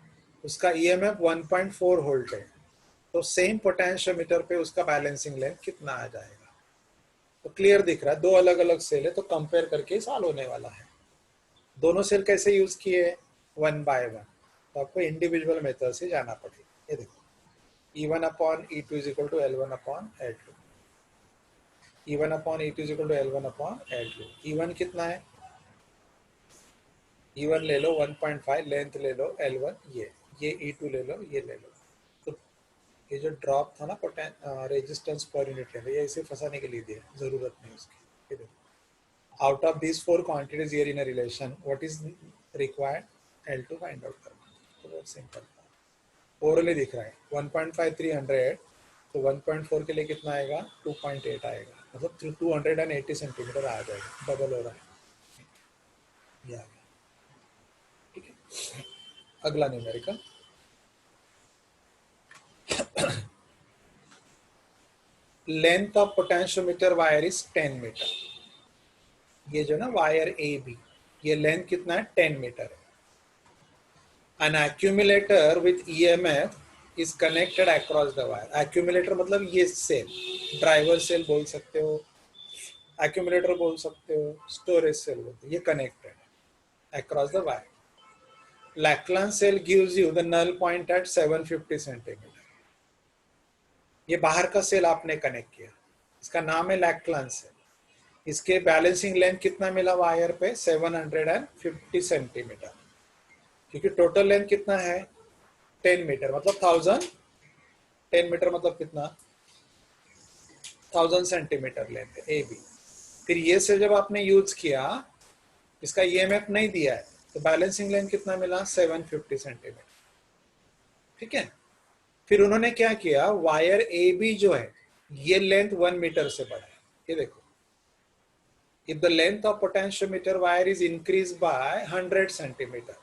उसका EMF 1.4 वोल्ट है, तो सेम पोटेंशियोमीटर पे उसका बैलेंसिंग लेंथ कितना आ जाएगा। तो क्लियर दिख रहा है, दो अलग अलग सेल है, तो कंपेयर करके सॉल्व होने वाला है। दोनों सेल कैसे यूज किए, 1 बाय 1, तो आपको इंडिविजुअल मेथड से जाना पड़ेगा। ये देखो E1 upon E2 is equal to L1 upon L2. E1 upon E2 is equal to L1 upon L2. E1 कितना है? E1 ले लो 1.5, लेंथ ले लो L1, ये E2 ले लो, ये ले लो. तो ये जो ड्रॉप था ना रेजिस्टेंस पर यूनिट के अंदर, ये इसे फंसाने के लिए दिया, जरूरत नहीं उसकी. ये देखो, out of these four quantities here in a relation, what is required? L2 find out करना. तो बहुत सिंपल. ओरली दिख रहा है 1.5 300, तो 1.4 के लिए कितना आएगा? 2.8 आएगा, मतलब 280 सेंटीमीटर आ जाएगा, डबल हो रहा है. ये आ गया. ठीक है, अगला numerical. Length of potentiometer wire is 10 metre. ये जो ना वायर ए बी, ये लेंथ कितना है? 10 मीटर है. An accumulator with EMF is connected across the wire. Accumulator मतलब ये सेल, ड्राइवर सेल बोल सकते हो, accumulator बोल सकते हो, स्टोरेज सेल बोलते हो. ये कनेक्टेड है across the wire. Lachlan cell gives you the null point at 750 centimetre. ये बाहर का सेल आपने कनेक्ट किया, इसका नाम है लैक्लान सेल. इसके बैलेंसिंग लेंथ कितना मिला वायर पे? 750 सेंटीमीटर. क्योंकि टोटल लेंथ कितना है? 10 मीटर, मतलब 1000. 10 मीटर मतलब कितना? 1000 सेंटीमीटर लेंथ है ए बी. फिर ये से जब आपने यूज किया, इसका ईएमएफ नहीं दिया है, तो बैलेंसिंग लेंथ कितना मिला? 750 सेंटीमीटर. ठीक है. फिर उन्होंने क्या किया, वायर ए बी जो है, ये लेंथ 1 मीटर से बढ़ा है. ये देखो, if the length of potentiometer wire is increased by 100 centimeter,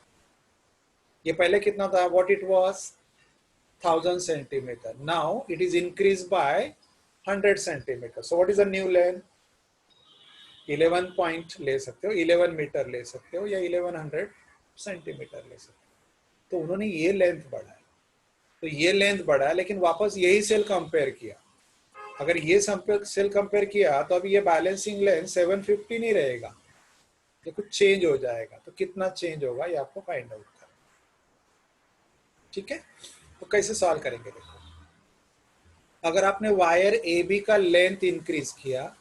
ये पहले कितना था? what it was? 1000 centimeter. now it is increased by 100 centimeter. so what is the new length? 11 point ले सकते हो, 11 मीटर ले सकते हो, या 1100 सेंटीमीटर ले सकते हो. तो उन्होंने ये लेंथ बढ़ाया, तो ये लेंथ बढ़ा, लेकिन वापस यही सेल कंपेयर किया. अगर ये सेल कंपेयर किया तो अभी ये बैलेंसिंग लेंथ 750 नहीं रहेगा, ये कुछ चेंज हो जाएगा. तो कितना चेंज होगा ये आपको फाइंड आउट करना. ठीक है, तो कैसे सॉल्व करेंगे? देखो, अगर आपने वायर ए बी का लेंथ इंक्रीज किया,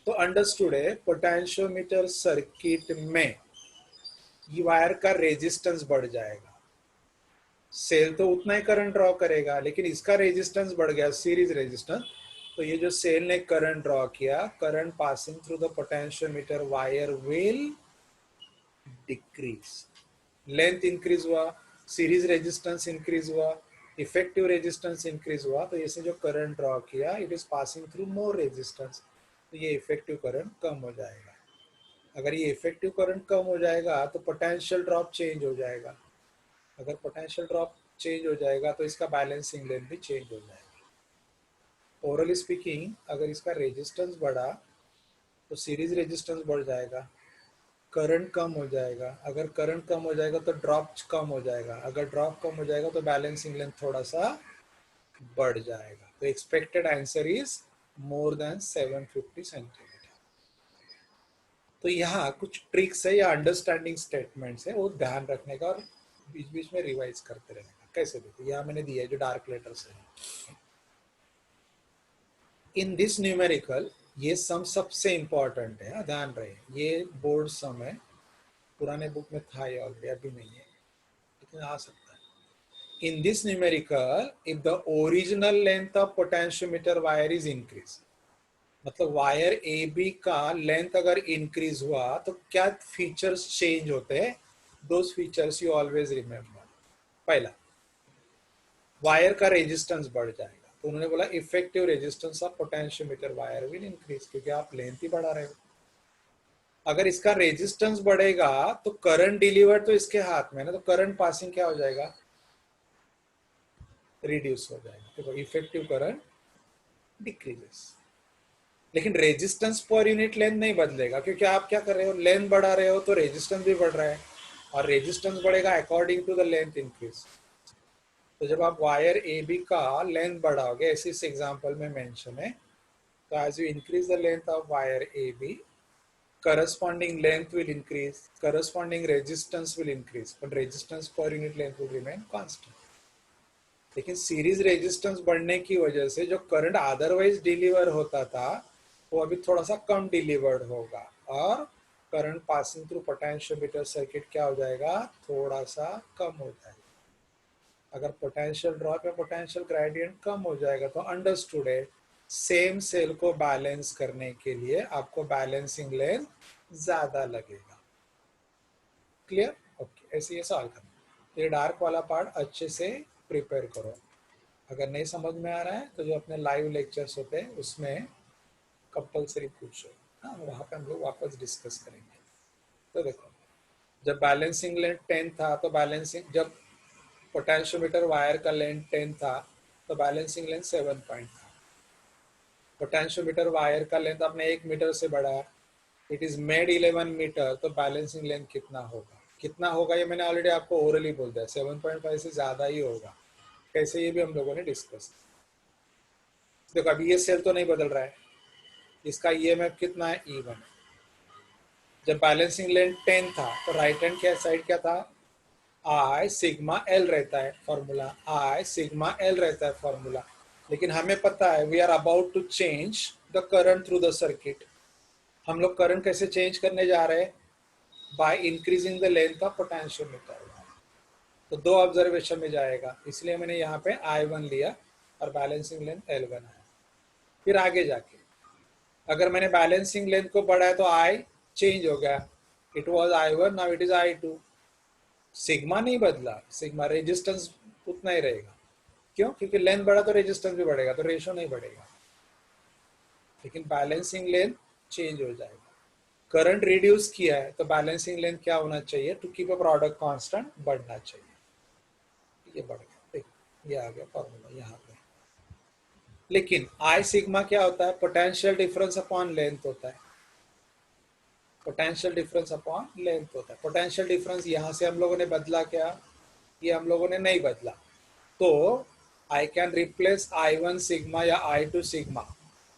तो अंडरस्टूड है पोटेंशियोमीटर सर्किट में ये वायर का रेजिस्टेंस बढ़ जाएगा. सेल तो उतना ही करंट ड्रॉ करेगा, लेकिन इसका रेजिस्टेंस बढ़ गया, सीरीज रेजिस्टेंस. तो ये जो सेल ने करंट ड्रॉ किया, current passing through the potentiometer wire will decrease. Length increase हुआ, सीरीज रेजिस्टेंस इंक्रीज हुआ, इफेक्टिव रेजिस्टेंस इंक्रीज हुआ, तो इसने जो करंट ड्रॉ किया, it is passing through more resistance, तो ये इफेक्टिव करंट कम हो जाएगा. अगर ये इफेक्टिव करंट कम हो जाएगा तो पोटेंशियल ड्रॉप चेंज हो जाएगा. अगर पोटेंशियल ड्रॉप चेंज हो जाएगा तो इसका बैलेंसिंग लेंथ भी चेंज हो जाएगा. ओरली स्पीकिंग, अगर इसका रेजिस्टेंस बढ़ा तो सीरीज रेजिस्टेंस बढ़ जाएगा, करंट कम हो जाएगा. अगर करंट कम हो जाएगा तो ड्रॉप कम हो जाएगा. अगर ड्रॉप कम हो जाएगा तो बैलेंसिंग लेंथ थोड़ा सा बढ़ जाएगा. तो expected answer is more than 750 centimetre. तो यहाँ कुछ ट्रिक्स है या अंडरस्टैंडिंग स्टेटमेंट्स है, वो ध्यान रखने का और बीच बीच में रिवाइज करते रहने का. कैसे? देखो, यहाँ मैंने दिया है जो डार्क लेटर्स है. इन दिस न्यूमेरिकल, ये सम सबसे इंपॉर्टेंट है, ध्यान रहे. ये बोर्ड सम है, पुराने बुक में था ये ऑलरेडी, अभी नहीं है, लेकिन आ सकता है. In this numerical, if the original length of potentiometer wire is increase, मतलब वायर ए बी का लेंथ अगर इंक्रीज हुआ तो क्या फीचर्स चेंज होते हैं? Those features you always remember. पहला, वायर का रेजिस्टेंस बढ़ जाएगा. तो उन्होंने बोला effective resistance of potentiometer wire will increase, क्योंकि आप लेंथ ही बढ़ा रहे हो. अगर इसका रेजिस्टेंस बढ़ेगा तो करंट डिलीवर तो इसके हाथ में ना, तो करंट पासिंग क्या हो जाएगा? रिड्यूस हो जाएगा. देखो, इफेक्टिव करंट डिक्रीजेस, लेकिन रेजिस्टेंस पर यूनिट लेंथ नहीं बदलेगा, क्योंकि आप क्या कर रहे हो? लेंथ बढ़ा रहे हो, तो रेजिस्टेंस भी बढ़ रहा है, और रेजिस्टेंस बढ़ेगा according to the length increase. तो जब आप वायर ए बी का लेंथ बढ़ाओगे, ऐसे इस एग्जांपल में मेंशन है, तो as you increase the length of wire A B, corresponding length will increase, corresponding resistance will increase, but resistance per unit length will remain constant. लेकिन सीरीज रेजिस्टेंस बढ़ने की वजह से जो करंट अदरवाइज डिलीवर होता था वो अभी थोड़ा सा कम डिलीवर्ड होगा और current passing through potentiometer circuit क्या हो जाएगा, थोड़ा सा कम हो जाएगा। अगर पोटेंशियल ड्रॉप या पोटेंशियल ग्रेडियंट कम हो जाएगा तो अंडरस्टूड है, सेम सेल को बैलेंस करने के लिए आपको बैलेंसिंग लेंथ ज्यादा लगेगा। क्लियर? ओके, ऐसे ये सॉल्व करना। ये डार्क वाला पार्ट अच्छे से प्रिपेयर करो। अगर नहीं समझ में आ रहा है तो जो अपने लाइव लेक्चर्स होते हैं उसमें कंपल्सरी पूछो, हाँ वहाँ पे हम लोग वापस डिस्कस करेंगे। तो देखो, जब बैलेंसिंग लेंथ 10 था तो बैलेंसिंग, जब पोटेंशियोमीटर वायर का लेंथ 10 था तो बैलेंसिंग लेंथ 7 पॉइंट था। पोटेंशियोमीटर वायर का लेंथ आपने 1 मीटर से बढ़ाया, इट इज मेड 11 मीटर, तो बैलेंसिंग लेंथ कितना होगा? कितना होगा ये मैंने ऑलरेडी आपको ओरली बोल दिया, 7.5 से ज्यादा ही होगा। कैसे, ये भी हम लोगों ने डिस्कस। देखो अभी ये सेल तो नहीं बदल रहा है, इसका ईएमएफ कितना है, E1 है। जब बैलेंसिंग लेंथ 10 था तो राइट हैंड क्या साइड क्या था, आई सिग्मा एल रहता है फॉर्मूला, आई सिग्मा एल रहता है फॉर्मूला। लेकिन हमें पता है we are about to change the current through the circuit. हम लोग करंट कैसे चेंज करने जा रहे हैं, by increasing the length of potentiometer. तो दो ऑब्जर्वेशन में जाएगा, इसलिए मैंने यहाँ पे I1 लिया और बैलेंसिंग लेंथ L1 है। फिर आगे जाके अगर मैंने बैलेंसिंग लेंथ को बढ़ाया तो I चेंज हो गया, it was I1 now it is I2। Sigma नहीं बदला, सिग्मा रेजिस्टेंस उतना ही रहेगा। क्यों? क्योंकि लेंथ बढ़ा तो रेजिस्टेंस भी बढ़ेगा, तो रेशो नहीं बढ़ेगा। लेकिन बैलेंसिंग लेंथ चेंज हो जाएगा। करंट रिड्यूस किया है तो बैलेंसिंग लेंथ क्या होना चाहिए, to keep a product constant, बढ़ना चाहिए। ये बढ़ गया, देखो ये आ गया फॉर्मूला यहाँ पे। लेकिन आई सिग्मा क्या होता है, पोटेंशियल डिफरेंस अपॉन लेंथ होता है। पोटेंशियल डिफरेंस अपॉन लेंथ होता है। पोटेंशियल डिफरेंस यहाँ से हम लोगों ने बदला क्या, ये हम लोगों ने नहीं बदला। तो I can replace I1 sigma या I2 sigma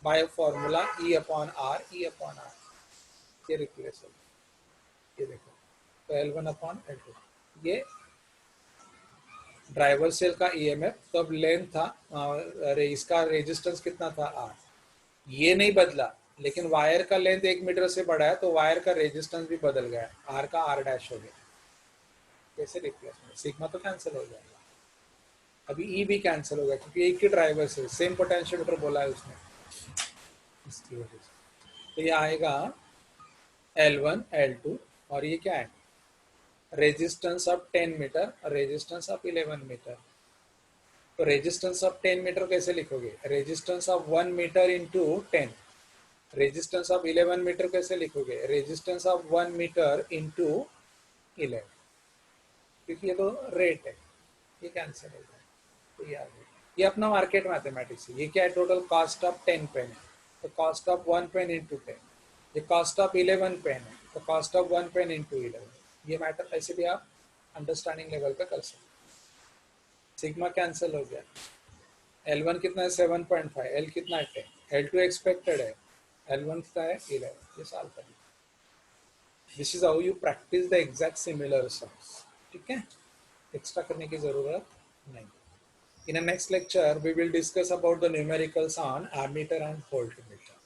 by formula E upon R, E upon R, ये रिप्लेस हो गया। ये देखो, तो L1 अपॉन L2, ये ड्राइवर सेल का ईएमएफ, तो अब लेंथ था, इसका रेजिस्टेंस कितना था, आर। ये नहीं बदला, लेकिन वायर का लेंथ 1 मीटर से बढ़ा है तो वायर का रेजिस्टेंस भी बदल गया, आर का आर डैश हो गया। कैसे रिप्लेसमेंट, सिग्मा तो कैंसिल हो जाएगा, अभी ई भी कैंसिल हो गया क्योंकि एक ही ड्राइवर से सेम पोटेंशियोमीटर बोला है उसने, इसकी वजह से। तो ये आएगा L1 L2 और ये क्या है, रेजिस्टेंस ऑफ 10 मीटर और रेजिस्टेंस ऑफ 11 मीटर। तो रेजिस्टेंस ऑफ 10 मीटर कैसे लिखोगे, resistance of 1 metre into 10। Resistance of 11 metre कैसे लिखोगे, रेजिस्टेंस ऑफ 1 मीटर इंटू 11, क्योंकि ये तो रेट है, ये कैंसिल हो जाए। तो ये आ गया, ये अपना मार्केट मैथमेटिक्स है। ये क्या है, टोटल कॉस्ट ऑफ 10 पेन है, तो कॉस्ट ऑफ 1 पेन इंटू 10। ये कॉस्ट ऑफ 11 पेन है, तो कॉस्ट ऑफ 1 पेन इंटू 11। ये मैटर ऐसे भी आप अंडरस्टैंडिंग लेवल पे कर सकते। सिग्मा कैंसिल हो गया, L1 कितना है 7.5, L कितना है 10, L2 एक्सपेक्टेड है, L1 कितना है 11। ये सॉल्व करेंगे। This is how you practice the exact similar sums. ठीक है, एक्स्ट्रा करने की जरूरत नहीं। In the next lecture, we will discuss about the numericals on ammeter and voltmeter.